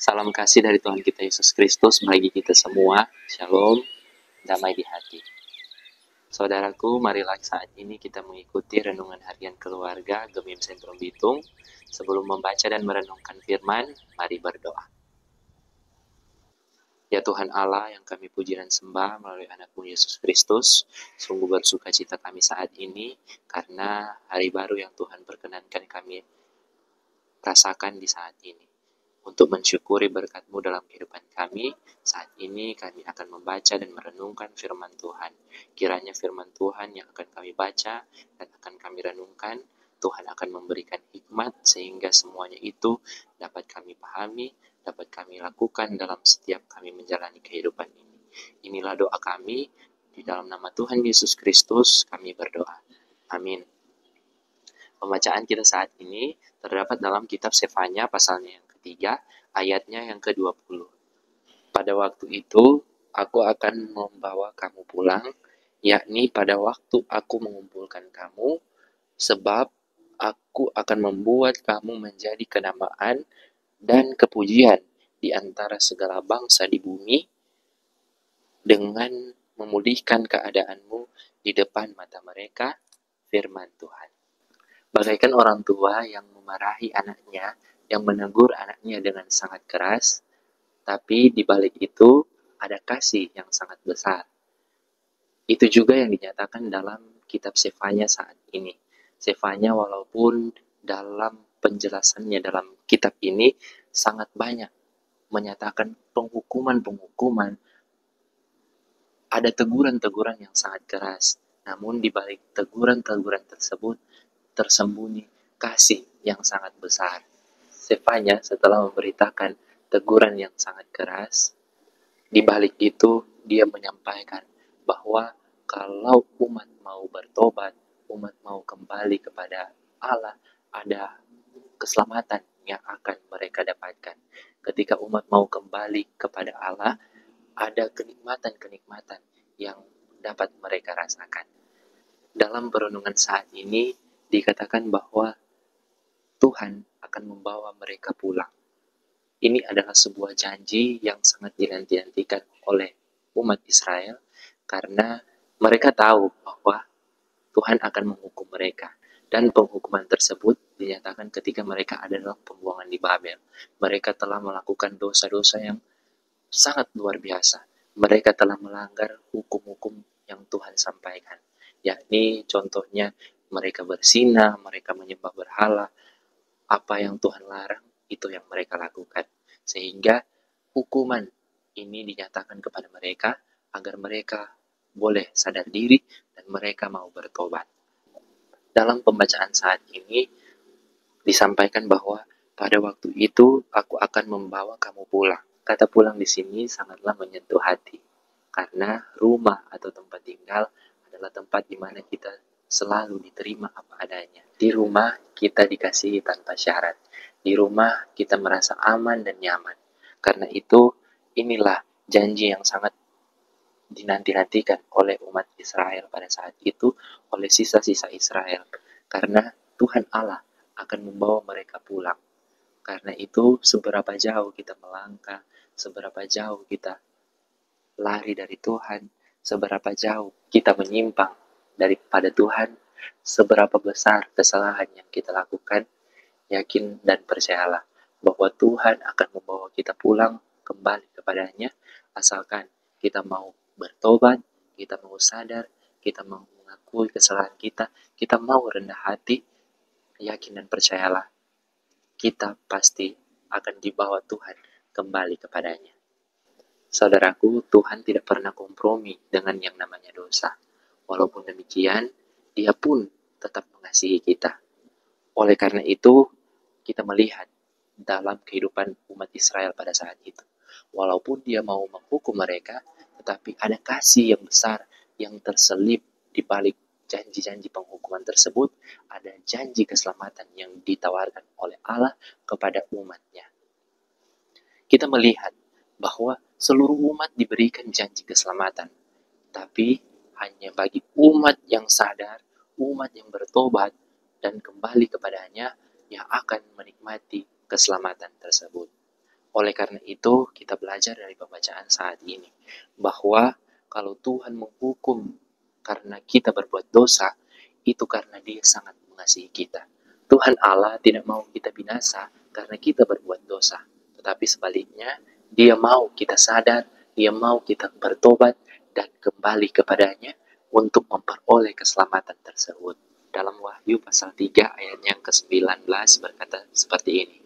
Salam kasih dari Tuhan kita Yesus Kristus bagi kita semua. Shalom, damai di hati. Saudaraku, marilah saat ini kita mengikuti renungan harian keluarga Gemim Sentrum Bitung. Sebelum membaca dan merenungkan firman, mari berdoa. Ya Tuhan Allah yang kami puji dan sembah melalui anak-Mu Yesus Kristus, sungguh bersuka cita kami saat ini karena hari baru yang Tuhan perkenankan kami rasakan di saat ini. Untuk mensyukuri berkat-Mu dalam kehidupan kami, saat ini kami akan membaca dan merenungkan firman Tuhan. Kiranya firman Tuhan yang akan kami baca dan akan kami renungkan, Tuhan akan memberikan hikmat sehingga semuanya itu dapat kami pahami, dapat kami lakukan dalam setiap kami menjalani kehidupan ini. Inilah doa kami, di dalam nama Tuhan Yesus Kristus kami berdoa. Amin. Pembacaan kita saat ini terdapat dalam kitab Sefanya pasalnya yang ketiga, ayatnya yang ke-20. Pada waktu itu, aku akan membawa kamu pulang, yakni pada waktu aku mengumpulkan kamu, sebab aku akan membuat kamu menjadi kenamaan dan kepujian di antara segala bangsa di bumi, dengan memulihkan keadaanmu di depan mata mereka, firman Tuhan. Bagaikan orang tua yang memarahi anaknya, yang menegur anaknya dengan sangat keras, tapi di balik itu ada kasih yang sangat besar. Itu juga yang dinyatakan dalam kitab Sefanya saat ini. Sefanya walaupun dalam penjelasannya dalam kitab ini sangat banyak menyatakan penghukuman-penghukuman, ada teguran-teguran yang sangat keras. Namun di balik teguran-teguran tersebut tersembunyi kasih yang sangat besar. Sefanya setelah memberitakan teguran yang sangat keras, di balik itu dia menyampaikan bahwa kalau umat mau bertobat, umat mau kembali kepada Allah, ada keselamatan yang akan mereka dapatkan. Ketika umat mau kembali kepada Allah, ada kenikmatan-kenikmatan yang dapat mereka rasakan. Dalam perenungan saat ini, dikatakan bahwa Tuhan akan membawa mereka pulang. Ini adalah sebuah janji yang sangat dinanti-nantikan oleh umat Israel karena mereka tahu bahwa Tuhan akan menghukum mereka. Dan penghukuman tersebut dinyatakan ketika mereka ada dalam pembuangan di Babel. Mereka telah melakukan dosa-dosa yang sangat luar biasa. Mereka telah melanggar hukum-hukum yang Tuhan sampaikan. Yakni contohnya mereka berzina, mereka menyembah berhala, apa yang Tuhan larang, itu yang mereka lakukan. Sehingga hukuman ini dinyatakan kepada mereka, agar mereka boleh sadar diri, dan mereka mau bertobat. Dalam pembacaan saat ini, disampaikan bahwa pada waktu itu, aku akan membawa kamu pulang. Kata pulang di sini sangatlah menyentuh hati. Karena rumah atau tempat tinggal adalah tempat di mana kita selalu diterima apa adanya. Di rumah kita dikasihi tanpa syarat. Di rumah kita merasa aman dan nyaman. Karena itu, inilah janji yang sangat dinanti-nantikan oleh umat Israel pada saat itu, oleh sisa-sisa Israel. Karena Tuhan Allah akan membawa mereka pulang. Karena itu, seberapa jauh kita melangkah, seberapa jauh kita lari dari Tuhan, seberapa jauh kita menyimpang daripada Tuhan, seberapa besar kesalahan yang kita lakukan, yakin dan percayalah bahwa Tuhan akan membawa kita pulang kembali kepadanya, asalkan kita mau bertobat, kita mau sadar, kita mau mengakui kesalahan kita mau rendah hati, yakin dan percayalah, kita pasti akan dibawa Tuhan kembali kepadanya. Saudaraku, Tuhan tidak pernah kompromi dengan yang namanya dosa. Walaupun demikian, Dia pun tetap mengasihi kita. Oleh karena itu, kita melihat dalam kehidupan umat Israel pada saat itu. Walaupun Dia mau menghukum mereka, tetapi ada kasih yang besar yang terselip di balik janji-janji penghukuman tersebut. Ada janji keselamatan yang ditawarkan oleh Allah kepada umatnya. Kita melihat bahwa seluruh umat diberikan janji keselamatan. Tapi hanya bagi umat yang sadar, umat yang bertobat, dan kembali kepadanya yang akan menikmati keselamatan tersebut. Oleh karena itu, kita belajar dari pembacaan saat ini bahwa kalau Tuhan menghukum karena kita berbuat dosa, itu karena Dia sangat mengasihi kita. Tuhan Allah tidak mau kita binasa karena kita berbuat dosa, tetapi sebaliknya, Dia mau kita sadar, Dia mau kita bertobat dan kembali kepadanya untuk memperoleh keselamatan tersebut. Dalam Wahyu pasal 3 ayat yang ke-19 berkata seperti ini.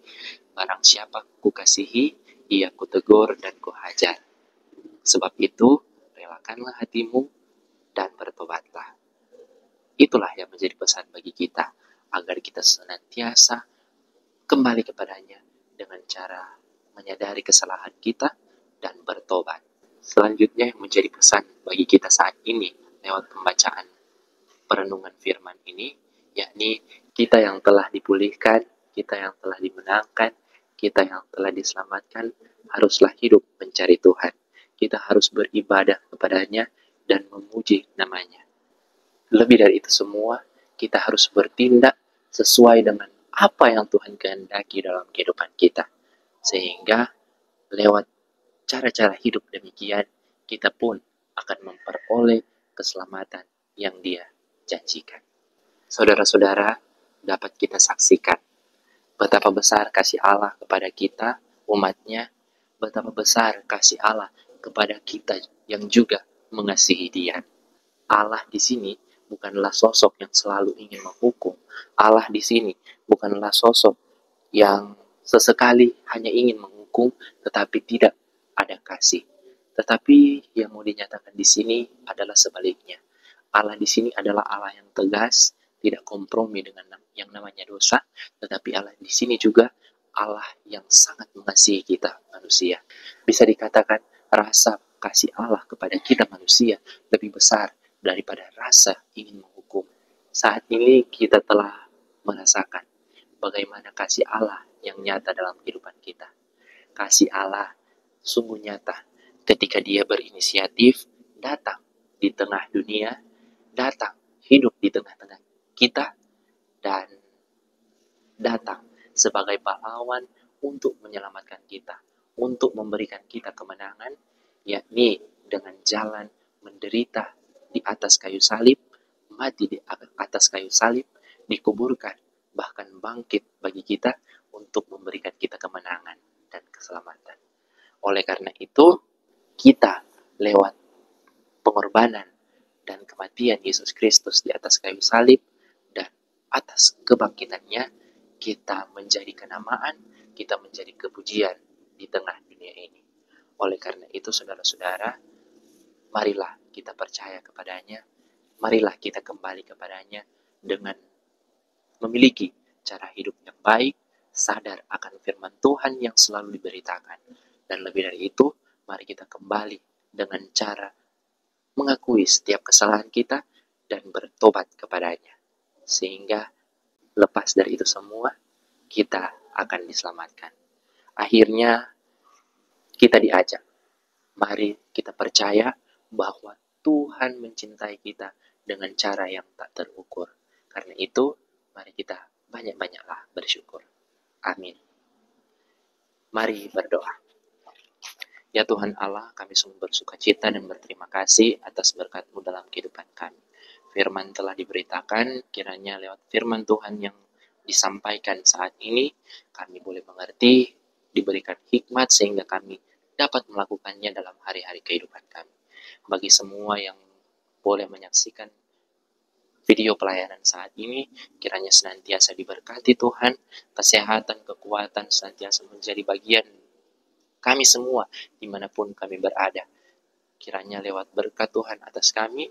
Barang siapa kukasihi, ia kutegur dan kuhajar. Sebab itu, relakanlah hatimu dan bertobatlah. Itulah yang menjadi pesan bagi kita, agar kita senantiasa kembali kepadanya dengan cara menyadari kesalahan kita dan bertobat. Selanjutnya yang menjadi pesan bagi kita saat ini lewat pembacaan perenungan firman ini, yakni kita yang telah dipulihkan, kita yang telah dimenangkan, kita yang telah diselamatkan, haruslah hidup mencari Tuhan. Kita harus beribadah kepadanya dan memuji namanya. Lebih dari itu semua, kita harus bertindak sesuai dengan apa yang Tuhan kehendaki dalam kehidupan kita. Sehingga lewat cara-cara hidup demikian, kita pun akan memperoleh keselamatan yang Dia janjikan. Saudara-saudara, dapat kita saksikan betapa besar kasih Allah kepada kita, umatnya, betapa besar kasih Allah kepada kita yang juga mengasihi Dia. Allah di sini bukanlah sosok yang selalu ingin menghukum. Allah di sini bukanlah sosok yang sesekali hanya ingin menghukum, tetapi tidak ada kasih. Tetapi yang mau dinyatakan di sini adalah sebaliknya. Allah di sini adalah Allah yang tegas, tidak kompromi dengan yang namanya dosa, tetapi Allah di sini juga Allah yang sangat mengasihi kita manusia. Bisa dikatakan rasa kasih Allah kepada kita manusia lebih besar daripada rasa ingin menghukum. Saat ini kita telah merasakan bagaimana kasih Allah yang nyata dalam kehidupan kita. Kasih Allah sungguh nyata ketika Dia berinisiatif datang di tengah dunia, datang hidup di tengah-tengah kita, dan datang sebagai pahlawan untuk menyelamatkan kita, untuk memberikan kita kemenangan, yakni dengan jalan menderita di atas kayu salib, mati di atas kayu salib, dikuburkan, bahkan bangkit bagi kita untuk memberikan kita kemenangan dan keselamatan. Oleh karena itu, kita lewat pengorbanan dan kematian Yesus Kristus di atas kayu salib dan atas kebangkitannya, kita menjadi kenamaan, kita menjadi kepujian di tengah dunia ini. Oleh karena itu, saudara-saudara, marilah kita percaya kepadanya, marilah kita kembali kepadanya dengan memiliki cara hidup yang baik, sadar akan firman Tuhan yang selalu diberitakan. Dan lebih dari itu, mari kita kembali dengan cara mengakui setiap kesalahan kita dan bertobat kepadanya. Sehingga lepas dari itu semua, kita akan diselamatkan. Akhirnya, kita diajak. Mari kita percaya bahwa Tuhan mencintai kita dengan cara yang tak terukur. Karena itu, mari kita banyak-banyaklah bersyukur. Amin. Mari berdoa. Ya Tuhan Allah, kami sungguh bersukacita dan berterima kasih atas berkat-Mu dalam kehidupan kami. Firman telah diberitakan, kiranya lewat firman Tuhan yang disampaikan saat ini, kami boleh mengerti, diberikan hikmat sehingga kami dapat melakukannya dalam hari-hari kehidupan kami. Bagi semua yang boleh menyaksikan video pelayanan saat ini, kiranya senantiasa diberkati Tuhan, kesehatan, kekuatan senantiasa menjadi bagian kami semua dimanapun kami berada. Kiranya lewat berkat Tuhan atas kami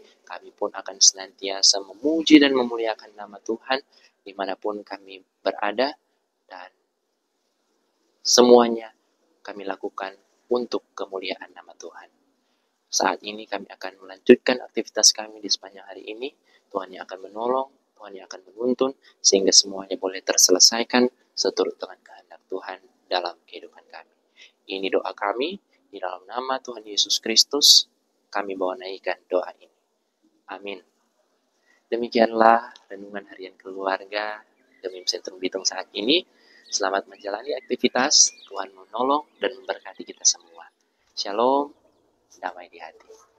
pun akan senantiasa memuji dan memuliakan nama Tuhan dimanapun kami berada, dan semuanya kami lakukan untuk kemuliaan nama Tuhan. Saat ini kami akan melanjutkan aktivitas kami di sepanjang hari ini. Tuhan yang akan menolong, Tuhan yang akan menuntun, sehingga semuanya boleh terselesaikan seturut dengan kehendak Tuhan dalam kehidupan kami. Ini doa kami, di dalam nama Tuhan Yesus Kristus, kami bawa naikkan doa ini. Amin. Demikianlah renungan harian keluarga Gemim Sentrum Bitung saat ini. Selamat menjalani aktivitas, Tuhan menolong dan memberkati kita semua. Shalom, damai di hati.